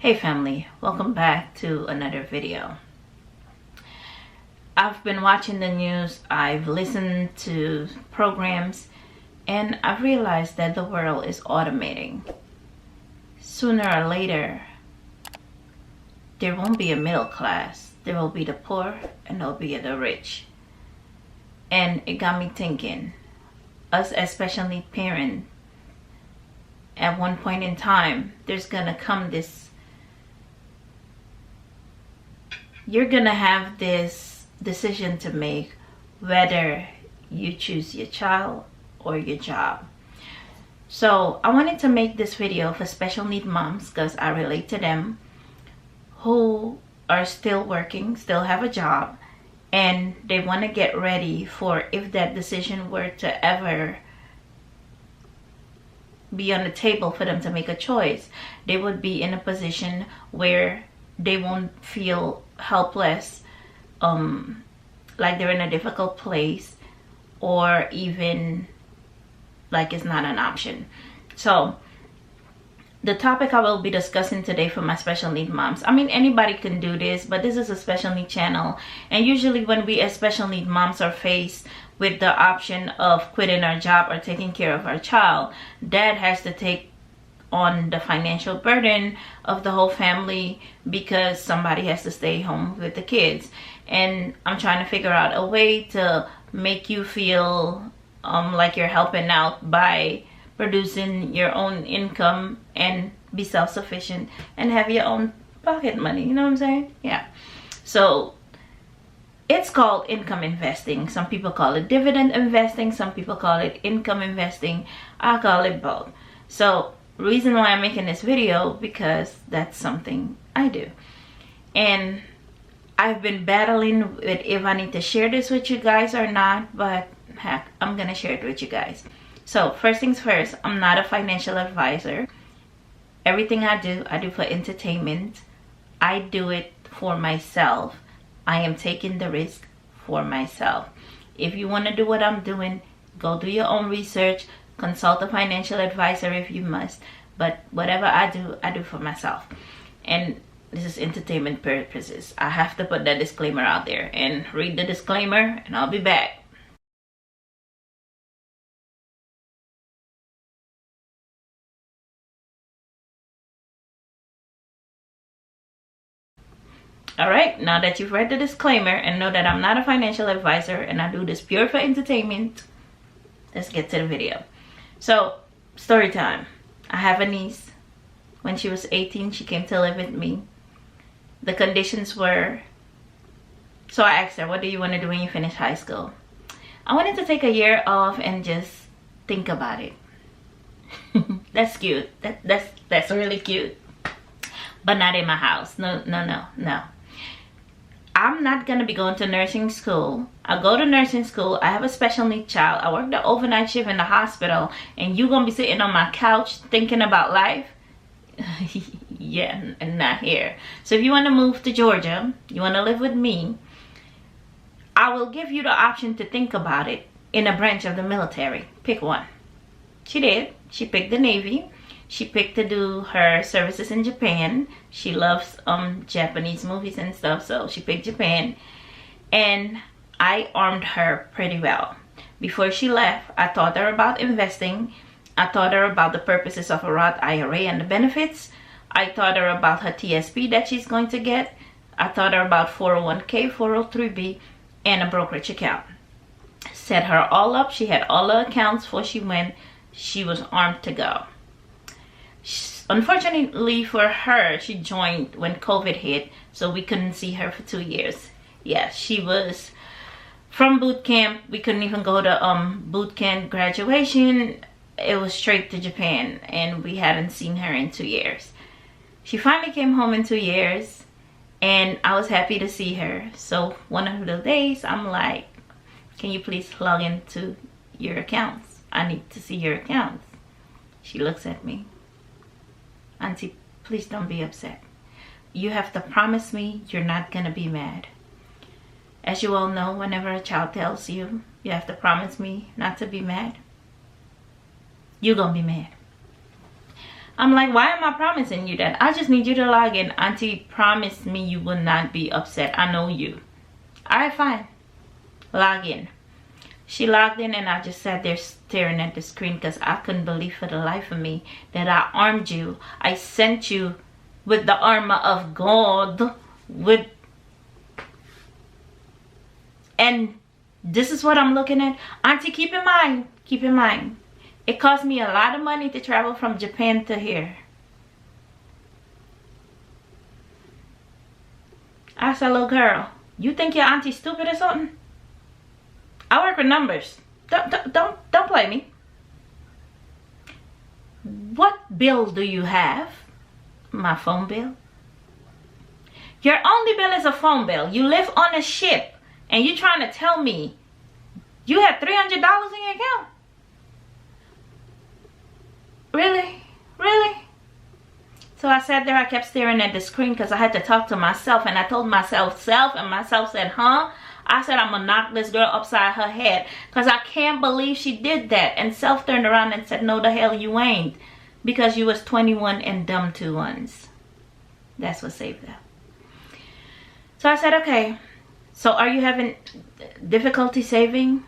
Hey family, welcome back to another video. I've been watching the news, I've listened to programs, and I've realized that the world is automating. Sooner or later, there won't be a middle class. There will be the poor and there'll be the rich. And it got me thinking, us especially parents, at one point in time, there's gonna come this, you're gonna have this decision to make whether you choose your child or your job. So I wanted to make this video for special need moms because I relate to them who are still working, still have a job, and they want to get ready for if that decision were to ever be on the table for them to make a choice, they would be in a position where they won't feel helpless, like they're in a difficult place, or even like it's not an option. So the topic I will be discussing today for my special need moms, I mean anybody can do this, but this is a special need channel, and usually when we as special need moms are faced with the option of quitting our job or taking care of our child, dad has to take on the financial burden of the whole family because somebody has to stay home with the kids. And I'm trying to figure out a way to make you feel like you're helping out by producing your own income and be self-sufficient and have your own pocket money, you know what I'm saying? Yeah. So it's called income investing. Some people call it dividend investing, some people call it income investing. I call it both. So reason why I'm making this video, because that's something I do, and I've been battling with if I need to share this with you guys or not, but heck, I'm gonna share it with you guys. So first things first, I'm not a financial advisor. Everything I do for entertainment. I do it for myself. I am taking the risk for myself. If you want to do what I'm doing, go do your own research, consult a financial advisor if you must, but whatever I do for myself. And this is entertainment purposes. I have to put that disclaimer out there, and read the disclaimer and I'll be back. Alright, now that you've read the disclaimer and know that I'm not a financial advisor and I do this pure for entertainment, let's get to the video. So, story time. I have a niece. When she was 18, she came to live with me. The conditions were, so I asked her, what do you want to do when you finish high school? I wanted to take a year off and just think about it. That's cute. That's really cute. But not in my house. No. I'm not going to be going to nursing school. I go to nursing school. I have a special needs child. I work the overnight shift in the hospital. And you're going to be sitting on my couch thinking about life? Yeah, and not here. So if you want to move to Georgia, you want to live with me, I will give you the option to think about it in a branch of the military. Pick one. She did. She picked the Navy. She picked to do her services in Japan. She loves Japanese movies and stuff, so she picked Japan. And I armed her pretty well. Before she left, I taught her about investing. I taught her about the purposes of a Roth IRA and the benefits. I taught her about her TSP that she's going to get. I taught her about 401k, 403b, and a brokerage account. Set her all up. She had all the accounts before she went. She was armed to go. Unfortunately for her, she joined when COVID hit, so we couldn't see her for 2 years. Yeah, she was from boot camp. We couldn't even go to boot camp graduation. It was straight to Japan, and we hadn't seen her in 2 years. She finally came home in 2 years, and I was happy to see her. So one of the days, I'm like, can you please log into your accounts? I need to see your accounts. She looks at me. Auntie, please don't be upset. You have to promise me you're not gonna be mad. As you all know, whenever a child tells you, you have to promise me not to be mad, you're gonna be mad. I'm like, why am I promising you that? I just need you to log in. Auntie promised me you will not be upset. I know you. All right, fine. Log in. She logged in and I just sat there staring at the screen because I couldn't believe for the life of me that I armed you. I sent you with the armor of God. And this is what I'm looking at. Auntie, keep in mind, it cost me a lot of money to travel from Japan to here. I said, little girl, you think your auntie's stupid or something? I work with numbers. Don't play me. What bill do you have? My phone bill. Your only bill is a phone bill. You live on a ship and you trying to tell me you have $300 in your account? Really? Really? So I sat there, I kept staring at the screen because I had to talk to myself, and I told myself, self, and myself said, huh? I said, I'm gonna knock this girl upside her head because I can't believe she did that. And self turned around and said, no, the hell you ain't, because you was 21 and dumb 2 once. That's what saved her. So I said, okay, so are you having difficulty saving?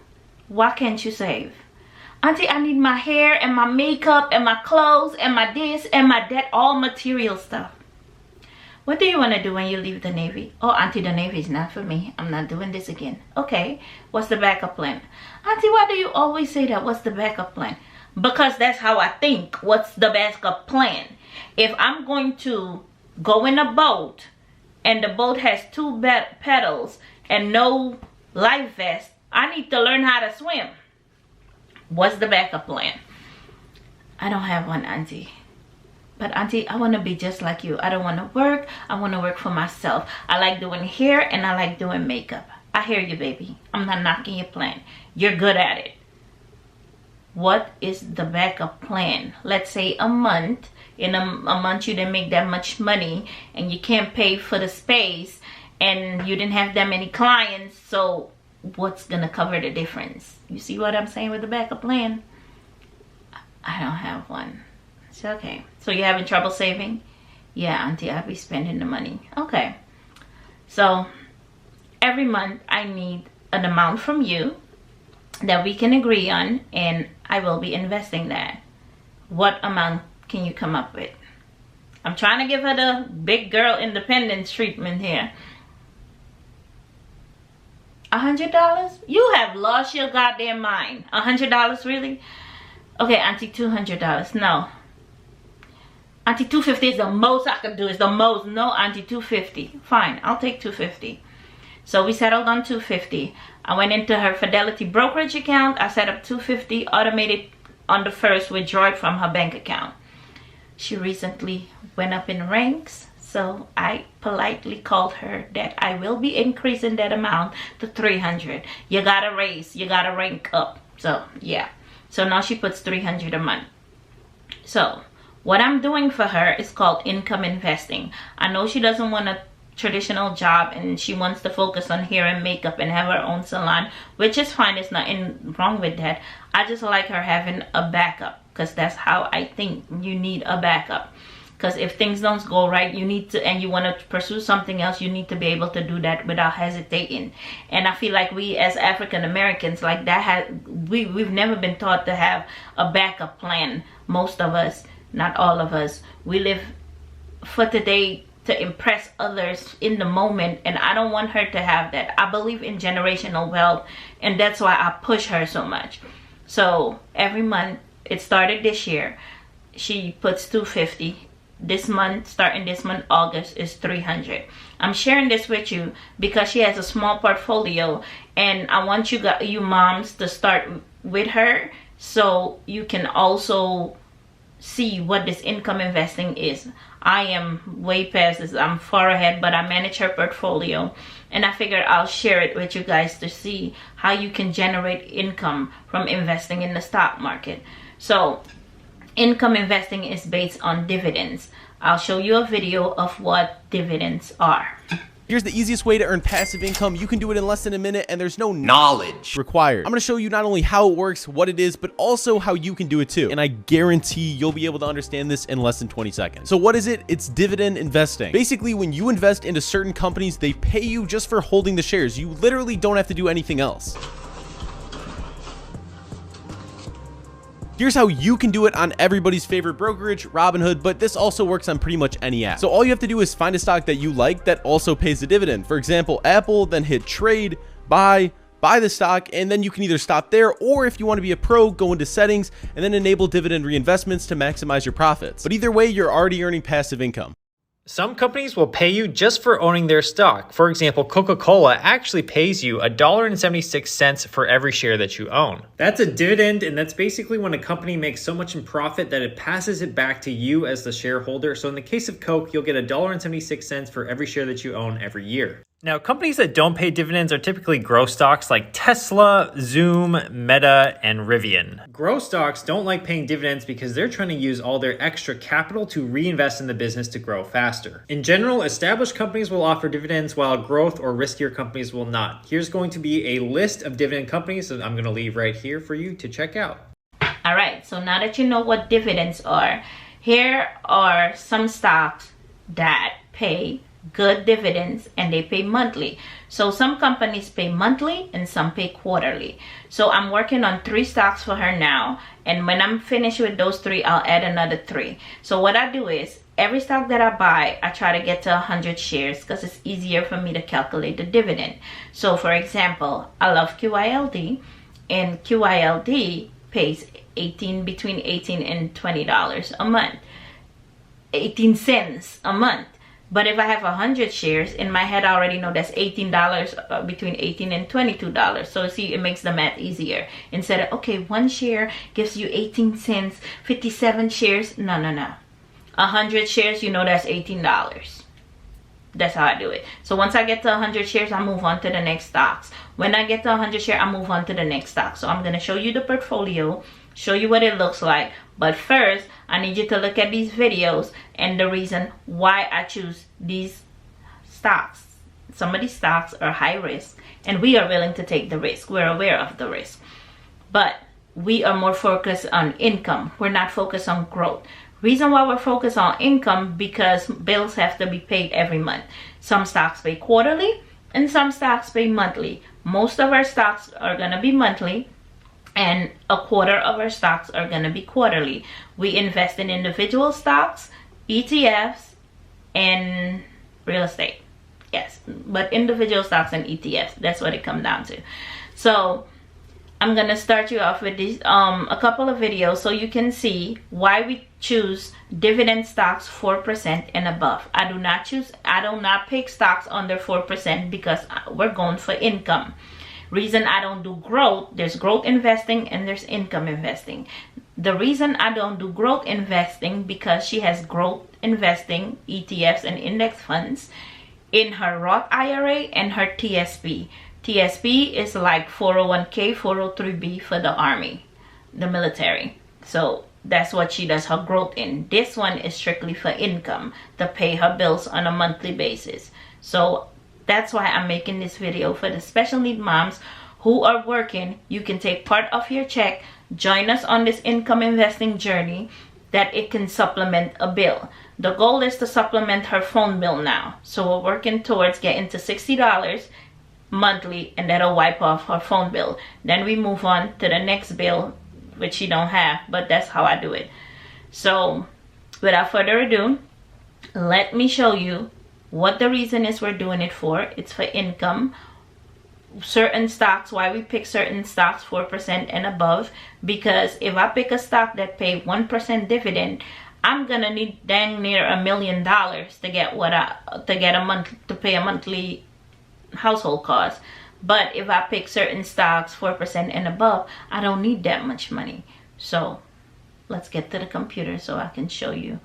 Why can't you save? Auntie, I need my hair and my makeup and my clothes and my this and my that, all material stuff. What do you want to do when you leave the Navy? Oh, Auntie, the Navy is not for me. I'm not doing this again. Okay, what's the backup plan? Auntie, why do you always say that? What's the backup plan? Because that's how I think. What's the backup plan? If I'm going to go in a boat and the boat has 2 pedals and no life vest, I need to learn how to swim. What's the backup plan? I don't have one, Auntie. But Auntie, I want to be just like you. I don't want to work. I want to work for myself. I like doing hair and I like doing makeup. I hear you, baby. I'm not knocking your plan. You're good at it. What is the backup plan? Let's say a month. In a month you didn't make that much money and you can't pay for the space and you didn't have that many clients. So what's gonna cover the difference? You see what I'm saying with the backup plan? I don't have one. It's okay. So you're having trouble saving? Yeah, Auntie, I'll be spending the money. Okay. So every month I need an amount from you that we can agree on, and I will be investing that. What amount can you come up with? I'm trying to give her the big girl independence treatment here. $100? You have lost your goddamn mind. $100, really? Okay, Auntie, $200. No. Auntie, $250 is the most I could do. It's the most. No, Auntie, $250. Fine, I'll take $250. So we settled on $250. I went into her Fidelity brokerage account. I set up $250, automated on the first, withdraw it from her bank account. She recently went up in ranks. So I politely called her that I will be increasing that amount to $300. You gotta raise, you gotta rank up. So yeah. So now she puts $300 a month. So what I'm doing for her is called income investing. I know she doesn't want a traditional job and she wants to focus on hair and makeup and have her own salon, which is fine. There's nothing wrong with that. I just like her having a backup because that's how I think you need a backup. Because if things don't go right, you need to, and you want to pursue something else, you need to be able to do that without hesitating. And I feel like we as African Americans, like that, we've never been taught to have a backup plan. Most of us, not all of us. We live for today to impress others in the moment, and I don't want her to have that. I believe in generational wealth, and that's why I push her so much. So every month, it started this year, she puts $250. This month, starting this month, August, is $300. I'm sharing this with you because she has a small portfolio, and I want you moms to start with her so you can also see what this income investing is. I am way past this. I'm far ahead, but I manage her portfolio, and I figured I'll share it with you guys to see how you can generate income from investing in the stock market. So income investing is based on dividends. I'll show you a video of what dividends are. Here's the easiest way to earn passive income. You can do it in less than a minute, and there's no knowledge required. I'm gonna show you not only how it works, what it is, but also how you can do it too. And I guarantee you'll be able to understand this in less than 20 seconds. So what is it? It's dividend investing. Basically, when you invest into certain companies, they pay you just for holding the shares. You literally don't have to do anything else. Here's how you can do it on everybody's favorite brokerage, Robinhood, but this also works on pretty much any app. So all you have to do is find a stock that you like that also pays a dividend. For example, Apple, then hit trade, buy the stock, and then you can either stop there, or if you want to be a pro, go into settings and then enable dividend reinvestments to maximize your profits. But either way, you're already earning passive income. Some companies will pay you just for owning their stock. For example, Coca-Cola actually pays you $1.76 for every share that you own. That's a dividend, and that's basically when a company makes so much in profit that it passes it back to you as the shareholder. So in the case of Coke, you'll get $1.76 for every share that you own every year. Now, companies that don't pay dividends are typically growth stocks like Tesla, Zoom, Meta, and Rivian. Growth stocks don't like paying dividends because they're trying to use all their extra capital to reinvest in the business to grow faster. In general, established companies will offer dividends while growth or riskier companies will not. Here's going to be a list of dividend companies that I'm going to leave right here for you to check out. All right, so now that you know what dividends are, here are some stocks that pay good dividends, and they pay monthly. So some companies pay monthly and some pay quarterly. So I'm working on 3 stocks for her now, and when I'm finished with those 3, I'll add another 3. So what I do is every stock that I buy, I try to get to 100 shares because it's easier for me to calculate the dividend. So for example, I love QYLD, and QYLD pays between $18 and $20 a month, 18 cents a month. But if I have 100 shares, in my head I already know that's $18, between $18 and $22. So see, it makes the math easier. Instead of, okay, 1 share gives you 18 cents, 57 shares. No. 100 shares, you know that's $18. That's how I do it. So once I get to 100 shares, I move on to the next stocks. When I get to 100 shares, I move on to the next stock. So I'm going to show you the portfolio, show you what it looks like. But first, I need you to look at these videos and the reason why I choose these stocks. Some of these stocks are high risk, and we are willing to take the risk. We're aware of the risk. But we are more focused on income. We're not focused on growth. Reason why we're focused on income, because bills have to be paid every month. Some stocks pay quarterly and some stocks pay monthly. Most of our stocks are going to be monthly, and a quarter of our stocks are going to be quarterly. We invest in individual stocks, ETFs, and real estate. Yes, but individual stocks and ETFs, that's what it comes down to. So I'm going to start you off with these a couple of videos so you can see why we choose dividend stocks 4% and above. I do not pick stocks under 4% because we're going for income. Reason I don't do growth, there's growth investing and there's income investing. The reason I don't do growth investing, because she has growth investing, ETFs and index funds in her Roth IRA and her TSP. TSP is like 401k, 403b for the army, the military. So that's what she does her growth in. This one is strictly for income, to pay her bills on a monthly basis. So that's why I'm making this video for the special need moms who are working. You can take part of your check, join us on this income investing journey, that it can supplement a bill. The goal is to supplement her phone bill now. So we're working towards getting to $60 monthly, and that'll wipe off her phone bill. Then we move on to the next bill, which she don't have, but that's how I do it. So without further ado, let me show you what the reason is we're doing it for. It's for income. Certain stocks, why we pick certain stocks 4% and above, because if I pick a stock that pay 1% dividend, I'm gonna need dang near $1 million to get to pay a monthly household cost. But if I pick certain stocks 4% and above, I don't need that much money. So let's get to the computer so I can show you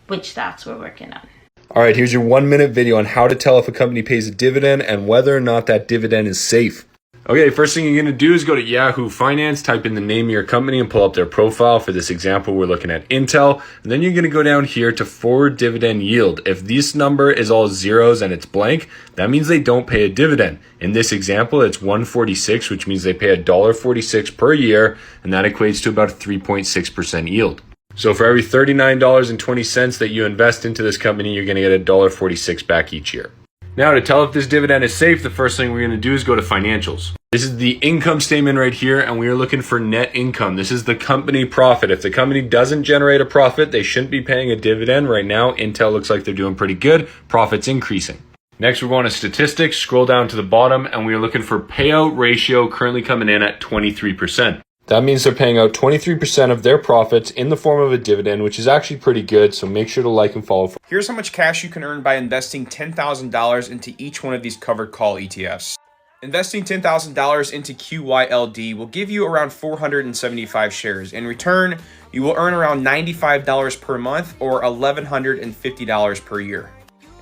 which stocks we're working on. All right, here's your 1-minute video on how to tell if a company pays a dividend and whether or not that dividend is safe. Okay, first thing you're going to do is go to Yahoo Finance, type in the name of your company and pull up their profile. For this example, we're looking at Intel. And then you're going to go down here to forward dividend yield. If this number is all zeros and it's blank, that means they don't pay a dividend. In this example, it's 146, which means they pay $1.46 per year, and that equates to about a 3.6% yield. So for every $39.20 that you invest into this company, you're going to get $1.46 back each year. Now, to tell if this dividend is safe, the first thing we're going to do is go to financials. This is the income statement right here, and we are looking for net income. This is the company profit. If the company doesn't generate a profit, they shouldn't be paying a dividend. Right now, Intel looks like they're doing pretty good. Profit's increasing. Next, we're going to statistics. Scroll down to the bottom, and we are looking for payout ratio, currently coming in at 23%. That means they're paying out 23% of their profits in the form of a dividend, which is actually pretty good. So make sure to like and follow. Here's how much cash you can earn by investing $10,000 into each one of these covered call ETFs. Investing $10,000 into QYLD will give you around 475 shares. In return, you will earn around $95 per month or $1,150 per year.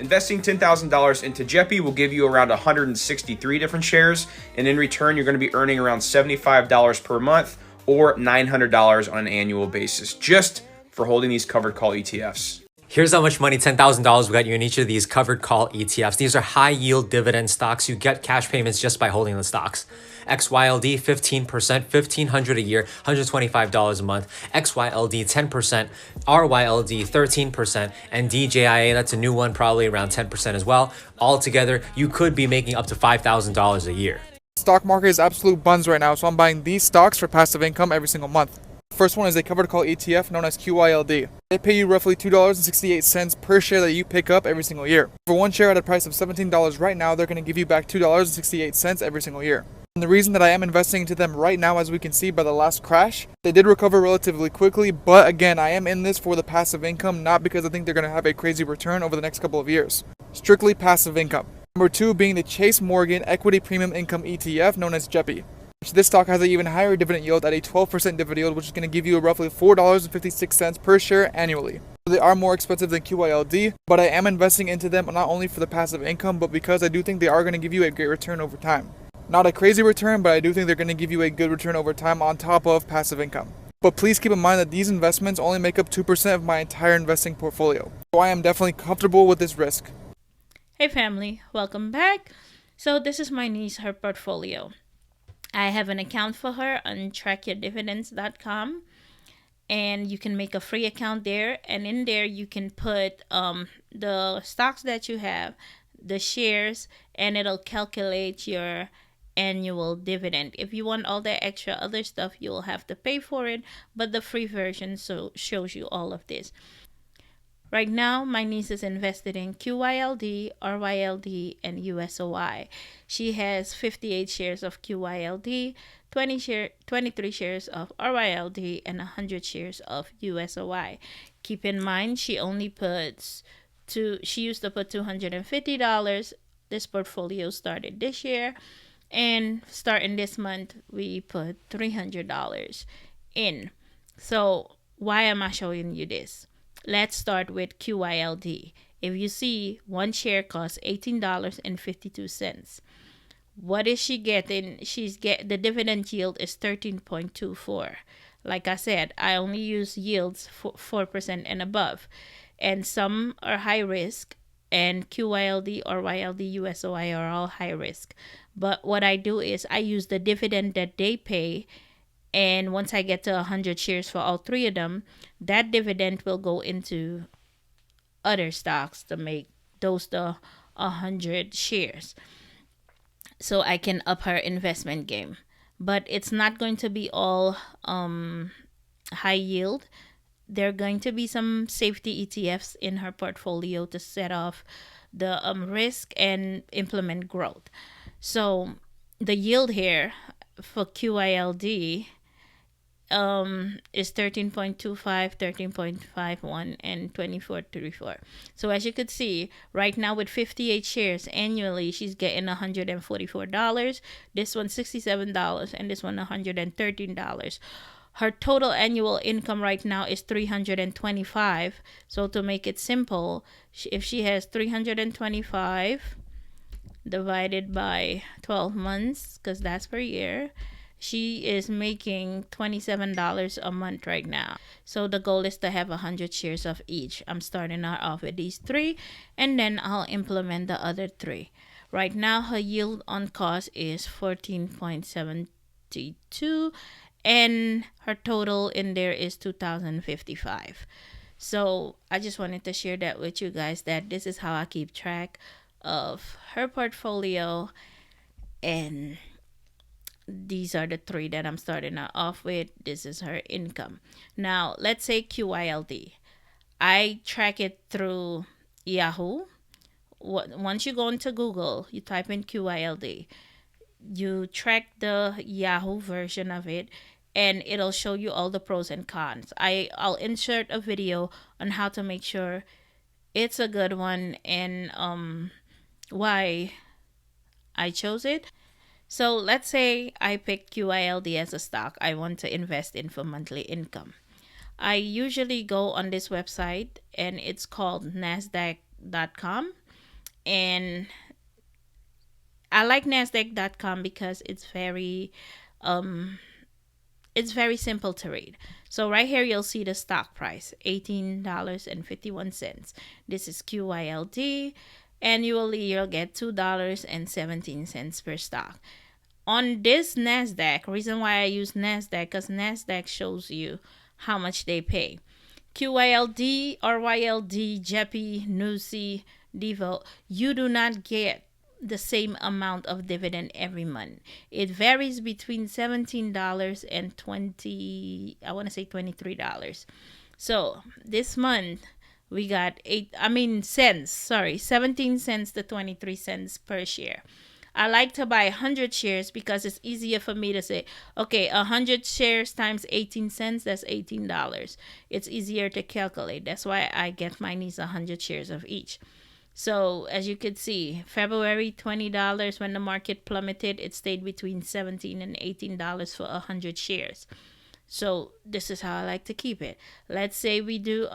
Investing $10,000 into JEPI will give you around 163 different shares, and in return, you're going to be earning around $75 per month or $900 on an annual basis, just for holding these covered call ETFs. Here's how much money, $10,000 will get you in each of these covered call ETFs. These are high yield dividend stocks. You get cash payments just by holding the stocks. XYLD, 15%, $1,500 a year, $125 a month. XYLD, 10%, RYLD, 13%, and DJIA, that's a new one, probably around 10% as well. Altogether, you could be making up to $5,000 a year. Stock market is absolute buns right now, so I'm buying these stocks for passive income every single month. First one is a covered call ETF known as QYLD. They pay you roughly $2.68 per share that you pick up every single year. For one share at a price of $17 right now, they're going to give you back $2.68 every single year. And the reason that I am investing into them right now, as we can see by the last crash, they did recover relatively quickly, but again, I am in this for the passive income, not because I think they're going to have a crazy return over the next couple of years. Strictly passive income. Number two being the Chase Morgan Equity Premium Income ETF known as JEPI. This stock has an even higher dividend yield at a 12% dividend yield, which is going to give you roughly $4.56 per share annually. They are more expensive than QYLD, but I am investing into them not only for the passive income, but because I do think they are going to give you a great return over time. Not a crazy return, but I do think they're going to give you a good return over time on top of passive income. But please keep in mind that these investments only make up 2% of my entire investing portfolio. So I am definitely comfortable with this risk. Hey family, welcome back. So this is my niece, her portfolio. I have an account for her on trackyourdividends.com, and you can make a free account there, and in there you can put the stocks that you have, the shares, and it'll calculate your annual dividend. If you want all that extra other stuff, you'll have to pay for it, but the free version shows you all of this. Right now, my niece is invested in QYLD, RYLD, and USOI. She has 58 shares of QYLD, 23 shares of RYLD, and 100 shares of USOI. Keep in mind, she used to put $250. This portfolio started this year, and starting this month, we put $300 in. So why am I showing you this? Let's start with QYLD. If you see, one share costs $18.52. What is she getting? The dividend yield is 13.24. Like I said, I only use yields for 4% and above. And some are high risk, and QYLD, RYLD, USOI are all high risk. But what I do is I use the dividend that they pay, and once I get to 100 shares for all three of them, that dividend will go into other stocks to make those the 100 shares. So I can up her investment game. But it's not going to be all high yield. There are going to be some safety ETFs in her portfolio to set off the risk and implement growth. So the yield here for QYLD is 13.25, 13.51, and 24.34. So as you could see, right now with 58 shares annually, she's getting $144. This one $67, and this one $113. Her total annual income right now is $325. So to make it simple, if she has $325 divided by 12 months, because that's per year, she is making $27 a month right now. So the goal is to have 100 shares of each. I'm starting her off with these 3, and then I'll implement the other 3. Right now, her yield on cost is 14.72, and her total in there is 2,055. So I just wanted to share that with you guys, that this is how I keep track of her portfolio, and these are the 3 that I'm starting her off with. This is her income. Now, let's say QYLD. I track it through Yahoo. Once you go into Google, you type in QYLD. You track the Yahoo version of it, and it'll show you all the pros and cons. I'll insert a video on how to make sure it's a good one, and why I chose it. So let's say I picked QYLD as a stock I want to invest in for monthly income. I usually go on this website, and it's called nasdaq.com, and I like nasdaq.com because it's very simple to read. So right here you'll see the stock price, $18.51. This is QYLD. Annually you'll get $2.17 per stock. On this NASDAQ, reason why I use NASDAQ, because NASDAQ shows you how much they pay. QYLD, RYLD, JEPI, NUSI, DEVO, you do not get the same amount of dividend every month. It varies between $17 and $23. So this month we got 17 cents to 23 cents per share. I like to buy 100 shares because it's easier for me to say, okay, 100 shares times 18 cents, that's $18. It's easier to calculate. That's why I get my niece 100 shares of each. So as you could see, February, $20. When the market plummeted, it stayed between $17 and $18 for 100 shares. So this is how I like to keep it. Let's say we do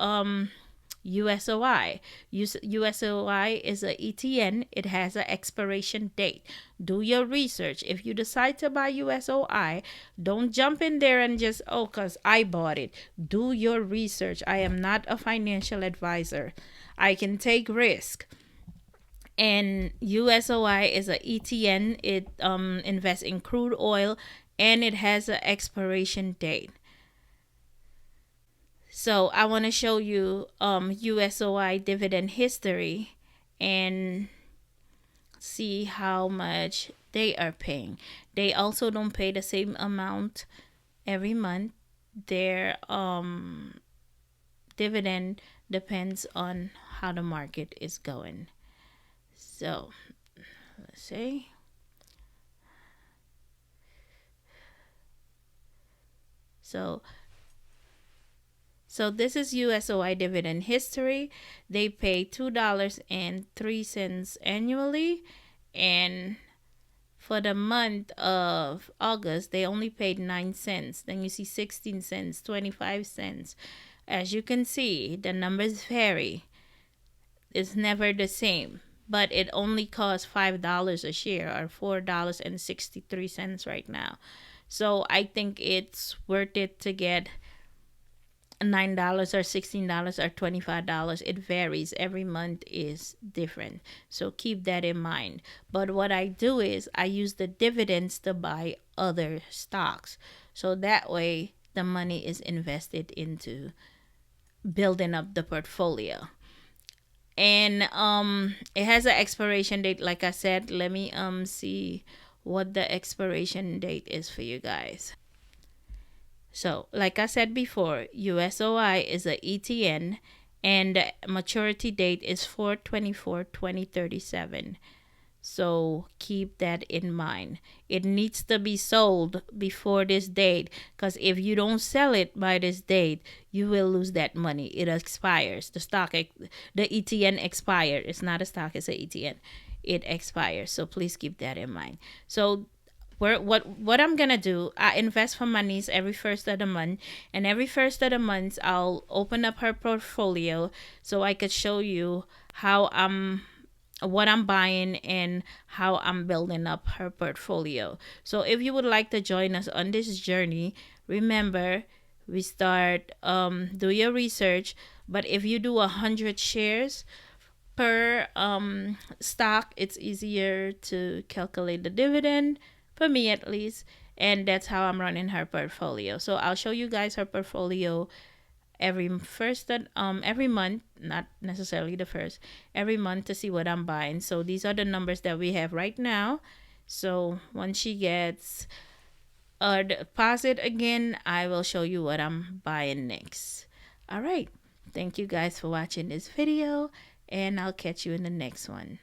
USOI. USOI is a ETN. It has an expiration date. Do your research. If you decide to buy USOI, don't jump in there and just, because I bought it. Do your research. I am not a financial advisor. I can take risk. And USOI is a ETN. It invests in crude oil, and it has an expiration date. So I want to show you USOI dividend history and see how much they are paying. They also don't pay the same amount every month. Their dividend depends on how the market is going. So let's see. So this is USOI dividend history. They pay $2.03 annually, and for the month of August, they only paid 9 cents. Then you see 16 cents, 25 cents. As you can see, the numbers vary. It's never the same, but it only costs $5 a share, or $4.63 right now. So I think it's worth it to get $9 or $16 or $25. It varies. Every month is different. So keep that in mind. But what I do is I use the dividends to buy other stocks. So that way the money is invested into building up the portfolio. And it has an expiration date. Like I said, let me see what the expiration date is for you guys. So, like I said before, USOI is a ETN, and the maturity date is 4/24/2037. So keep that in mind. It needs to be sold before this date, because if you don't sell it by this date, you will lose that money. It expires. The ETN expired. It's not a stock, it's an ETN. It expires. So please keep that in mind. So what I'm gonna do, I invest for my niece every first of the month, and every first of the month I'll open up her portfolio so I could show you how I'm what I'm buying and how I'm building up her portfolio. So if you would like to join us on this journey, remember, we start, do your research, but if you do 100 shares per stock, it's easier to calculate the dividend, for me at least, and that's how I'm running her portfolio. So I'll show you guys her portfolio every month, not necessarily the first, every month, to see what I'm buying. So these are the numbers that we have right now. So once she gets a deposit again, I will show you what I'm buying next. All right, thank you guys for watching this video, and I'll catch you in the next one.